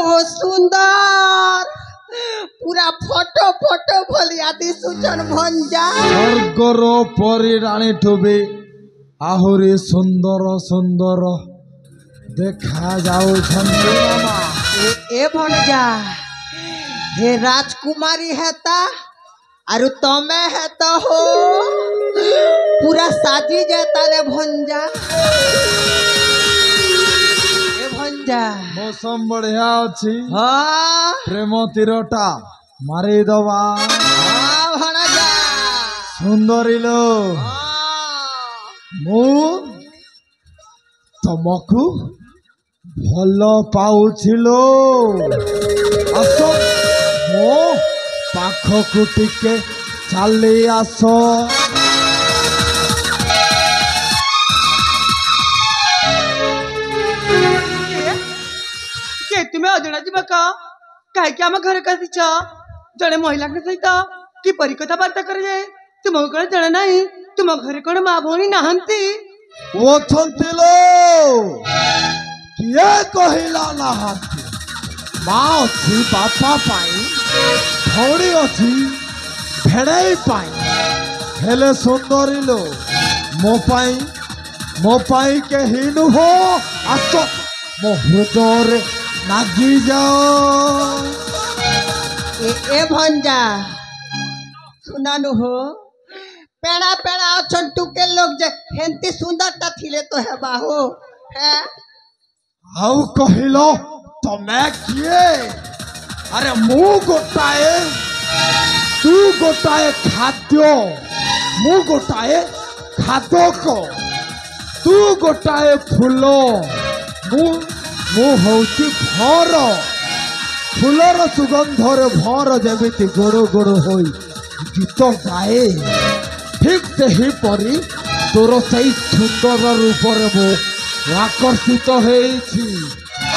हो सुंदर पूरा फोटो फोटो भलिया दिसुचन भंजा स्वर्गर परी राणी ठुबी आहुरी सुंदर सुंदर देखा जाऊ मामा ए भंजा हे राजकुमारी है ता अरु तमे है तो हो पूरा साजी जाता रे भंजा ए भंजा मौसम बढ़िया अच्छी हाँ प्रेम तीरटा मारी दवा हाँ भंजा सुंदरी लो मु तमकु भल पाउछिलो आस मो पाखकु टिके चली आस तुम्हें अजणा जी का कहीं आम घर का जड़े महिला के सहित कि परी कथबार्ता कर जाए तुमको कौन जड़े ना तुम घर कौन माँ भौणी नहांती किए कहिला नहांती माँ अच्छी बापा पाई भौणी अच्छी भेड़ाई पाई हेले सुंदरी लो मो पाई के हिनु हो आस मो हृदय नागी जाओ ए भंजा सुनानु हो पेड़ा पेड़ा छंटू के लोग जे हेंती सुंदरता थिले तो है बाहो है आउ कहिलो तमे किए अरे मु गोटाए तू गोटाए खाद्य मु गोटाए खाद्य को तू गोटाए फूलो मु होची भर फूलर सुगंधर भर जेमिति गोड़ गोड़ होई गीत गाए ठीक से ही परी तोर सही सुंदर रूपर मो आकर्षित होइछि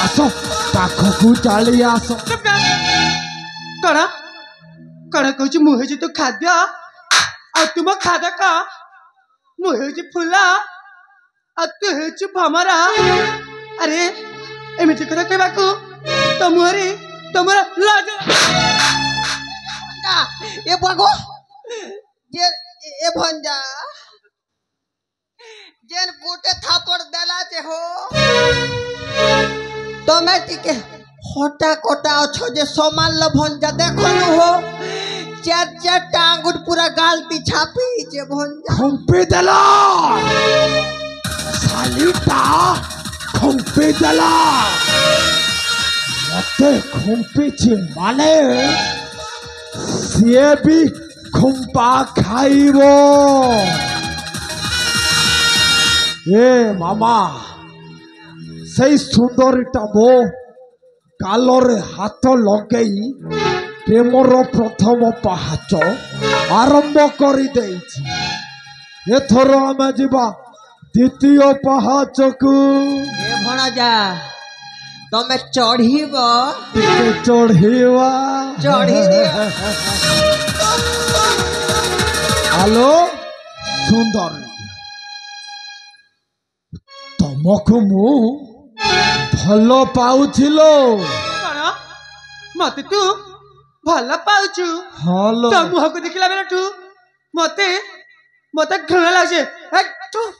आस पाखकु चली आस कड़ा कड़ा कहूँ मुहे तो खाद्य आ तुम खाद्य का मुहे फूला आ तू हे भमरा अरे एमती कथा कहवाकू तो मुहरी तुमरा लाज ए बगो जे ए भंजा जेन गोटे थापड़ देला जे हो तमे टिके होटा कोटा अच्छो जे सोमाल ल भंजा देखो न हो चार चार टांगुट पूरा गालती छापी जे भंजा खुंपी देला सालीटा खुंपी देला मते खुंपी छी माने सिए भी खुंपा खाइबो ए मामा सही सुंदरीटा मो कालरे हाथ लगेई प्रेमर प्रथम पाहाच आरंभ कर एथर आम जीवा द्वितीय पाहाच को भणजा तमे चढ़ीब चढ़ीवा चढ़ी हेलो सुंदर तुमको मु भल पाउथिलो मते तू भल पाउछु हेलो तो मुह को देखला बेला तू मते मते घृणा लागे तू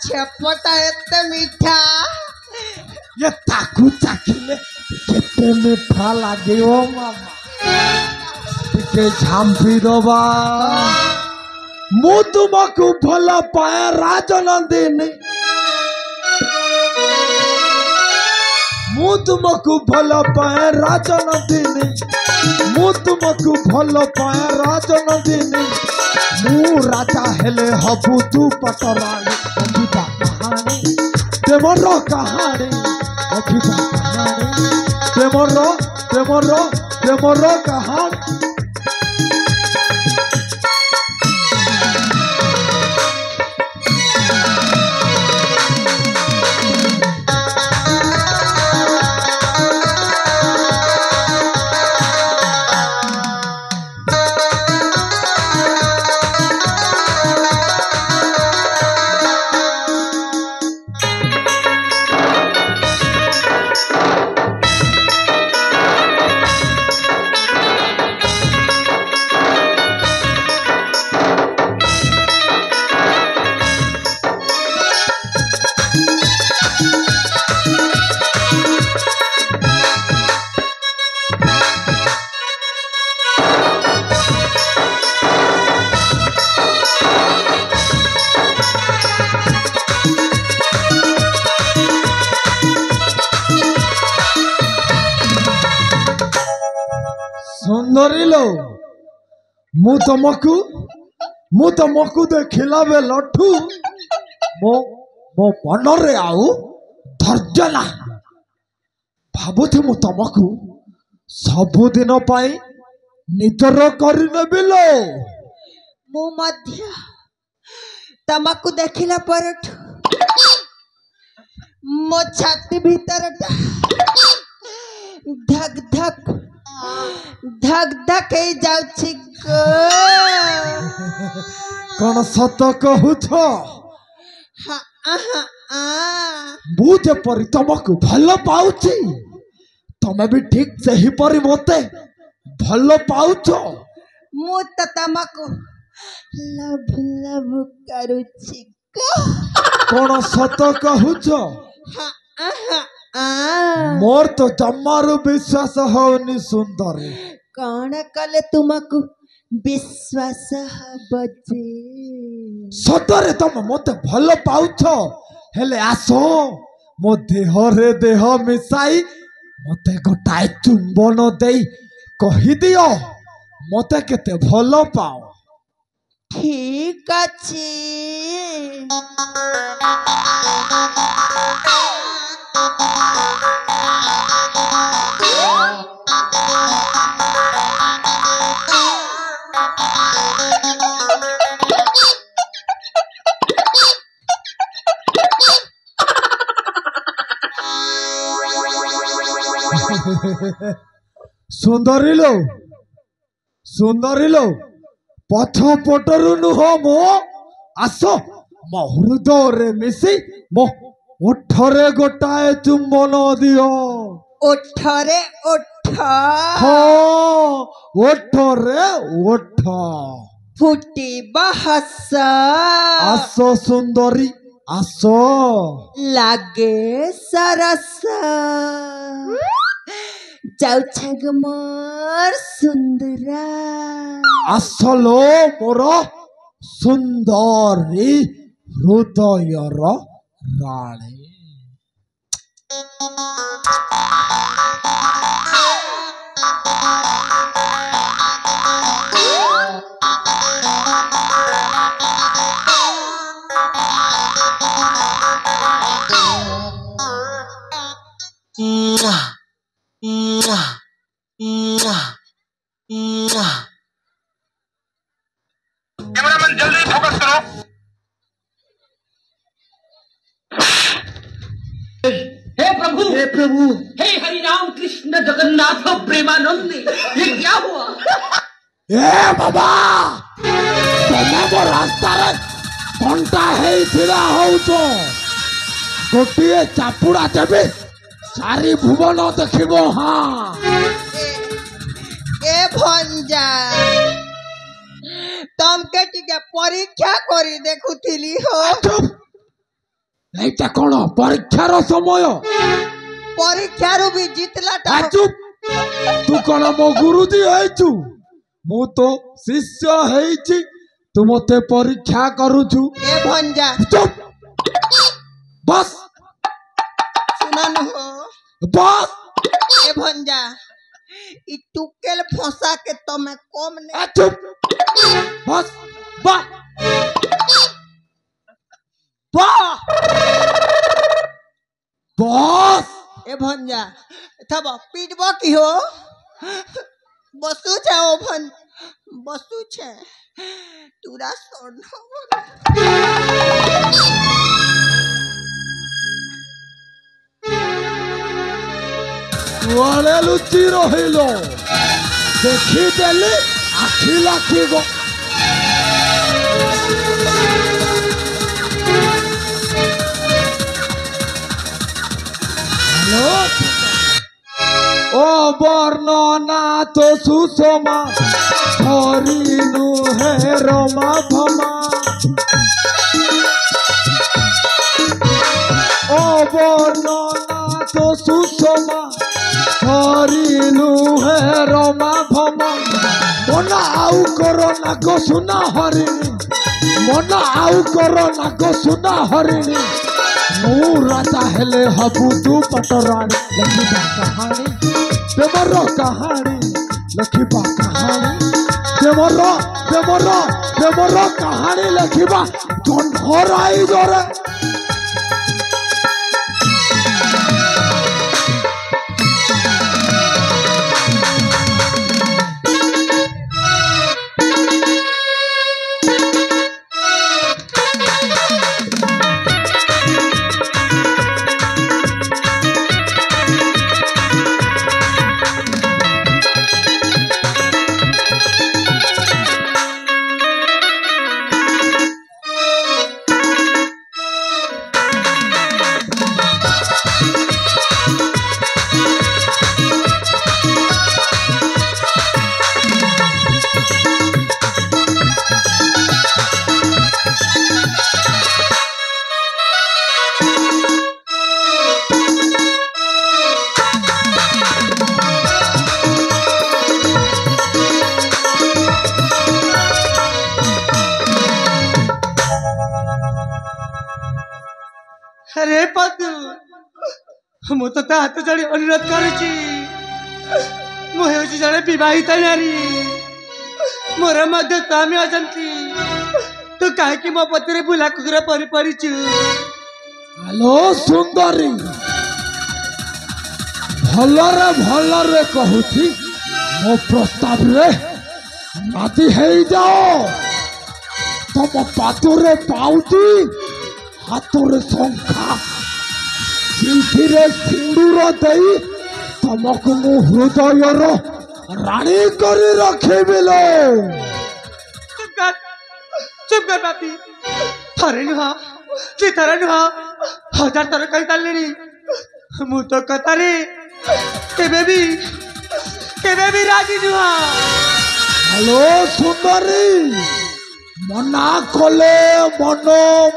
छेपटा एते मीठा ये ताकू चाखिले केते मीठा लागे ओ मामा टिके झांपी दबा मु तुमको भल पाए राजनंदिनी मु तुमको भल पाए राजनंदिनी मु तुमको भल पाए राजनंदिनी मु राजा हेले हबु तू पटरानी अखिबा कहानी तेमर कहानी अखिबा कहानी तेमर कहानी सुंदरी लो मु तुमको देखिला बेलठू मो मो मनरे आउ धैर्य ना भावुथि मु तुमको सबुदिन पाई नितर करनेबी लो मु मध्य तमको देखिला पर मो छाती भीतर धक धक धक धक हे जाउछि गो कौन सत कहूछ मु जेपरी तुमको भल पाउछि तमे भी ठीक सही परी मते भल पाउछ मु त तमको लव लव करुछि गो कौन सत कहूछ मोर तो जम्मारू विश्वास होनी सुंदरी कौन कले तुमको विश्वास बजे सतरे तुम मते भल पाउछ हेले आसो मो देह रे देह मिसाई मते गोटाए चुंबन देई कहि दियो मते केते भल पाओ ठीक अछि सुंदरी लो पथ पटरु नुह मो आस मो हृदय मिसी मो ओठरे गोटाए चुंबन दियो ओठरे ओठ ओठरे ओठ फुटी बहस आस सुंदरी आस लागे सरस जाउछग मोर सुंदरा आसलो मोर सुंदरी हृदयर राणी कैमरामैन जल्दी फोकस करो। हे प्रभु हे हरि राम कृष्ण जगन्नाथ प्रेमानंद ये क्या हुआ ए बाबा तमे मो रास्ता रे घंटा हे थिरा होउतो गोटिए चापुड़ा देबे सारी भुवन देखिबो हां ए भंजा तम के टिके परीक्षा करी देखुथिली हो এইটা কোন পরীক্ষার সময় পরীক্ষারু भी জিতলাটা চুপ তু কোন মো গুরুজি হইছু মু তো শিষ্য হইছি তু মতে পরীক্ষা করুছু ए भंजा চুপ बस सुनन हो बस ए भंजा ई टुकेल फंसा के तमे कम ने चुप बस बा बस ए भंजा थब पीटबो की हो बसु छे ओ भन बसु छे तुरा सोन वाले लुचि रहिलो देखि देली आखि लाखि गो ओ वर्णना तो सुषमा हरिनु हे रमा भमा ओ वर्णना तो सुषमा हरिनु हे रमा भमा मन आउ करो ना गो सुना हरिणी मन आउ करो ना गो सुना हरिणी मु राजा हेले हबु तू पटराणी लिखिबा कहानी प्रेमर कहानी ଲେଖିବା କାହାଣୀ ପ୍ରେମର କାହାଣୀ ଲେଖିବା ଜହ୍ନରାଇଜରେ। अरे पतु मु तो हाथ जोड़ी अनुरोध करुची मु हेउची जड़े विवाहिता नारी मोर मध्य स्वामी अछंती तू काहे मो पतिरे बुला कुकुरा परि परिचु। हेलो सुंदरी भलरे कहूची मो प्रस्ताव रे राजी हे जाओ तुम पातुरे पाउची हाथोरे शंखा सिंथिरे सिंदूर देई तुमको मु हृदयर रानी करी रखेबिलो। चुप कर बापी थरे नुह ती थरे नुह हजार थर कही सारे मु तो कतारे केबे भी राजी नुह। हेलो सुंदरी मना कले मन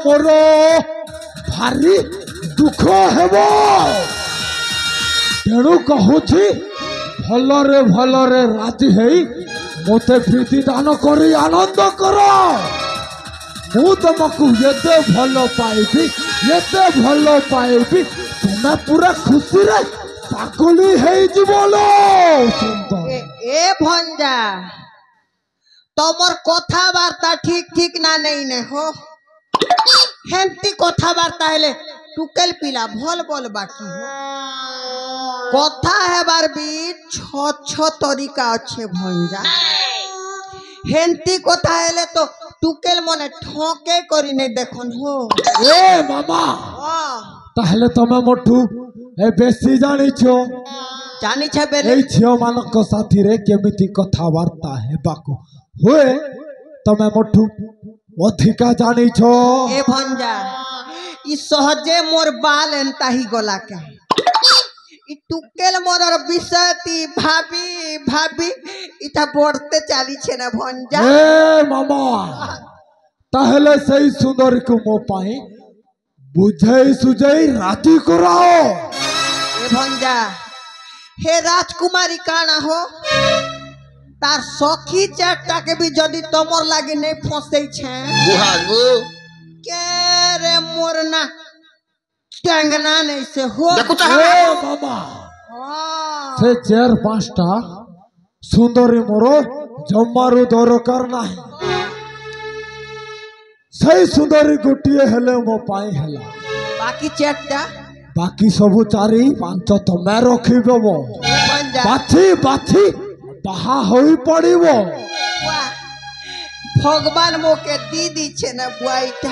मोर भारी दुख हेब तेणु कहूची भलरे राजी हेई मोते प्रीति दान करी आनंद कर। मु तुमको एते भल पाइबी तुम्हें पूरा खुशी रे पागली हेई जीवलो। ए भंजा तमर कथबार्ता ठीक ना नहीं ने हो हेमती कथबार्ता हेले टुकेल पिला भल बोल बाकी हो कथा हेबार भी छ तरीका अच्छे भंजा हेमती कथा हेले तो टुकेल मने ठोके करी नहीं देखन हो। ए मामा ताहले तमे मोठू ए बेसी जानी छो बेले झियो मानक साथी रे केमिति कथबार्ता हेबाको हुए तमे मोठू अधिका जानी छो। ए भंजा ई सहजे मोर बाल एंता ही गला के ई टुकेल मोर विषय ती भाभी इटा बढ़ते चाली छे ना भंजा। ए मामा ताहले सही सुंदर को मो पाई बुझाई सुझाई राजी कराओ। ए भंजा हे राजकुमारी काना हो तार सखी चारटा के भी जदि तमर लागे नहीं फंसे छे के रे मोरना टंगना नहीं से हो। ए मामा से 4-5टा सुंदरी मोरो जमारू दरकार नाही सही सुंदरी गोटिए हेले मो पाई हेला बाकी चारटा बाकी सबु 4-5 तमे रखिबो बाछी बाहा होई पड़िबो। भगवान मोके दीदी छे ना बुआईटा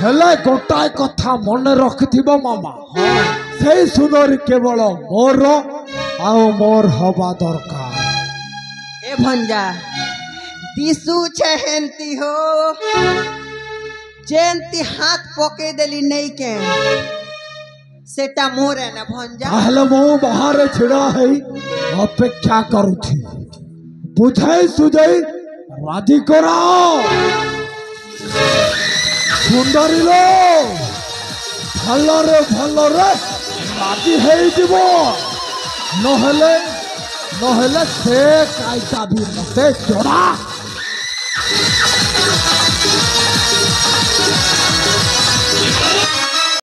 हेले गोटाए कथा मन रखिथिबो मामा सही सुंदरी केवल मोर मोर हवा दरकार। ए भंजा दिसु छे हेंती हो जेंती हाथ पके देली नहीं के सेटा मोर है ना भंजा आहले मो बाहर छिड़ा है अपेक्षा करूथी बुझाई सुझाई राजी कराओ। सुंदरी लो भलरे राजी है जीवो नहले से कायता भी मते जोड़ा।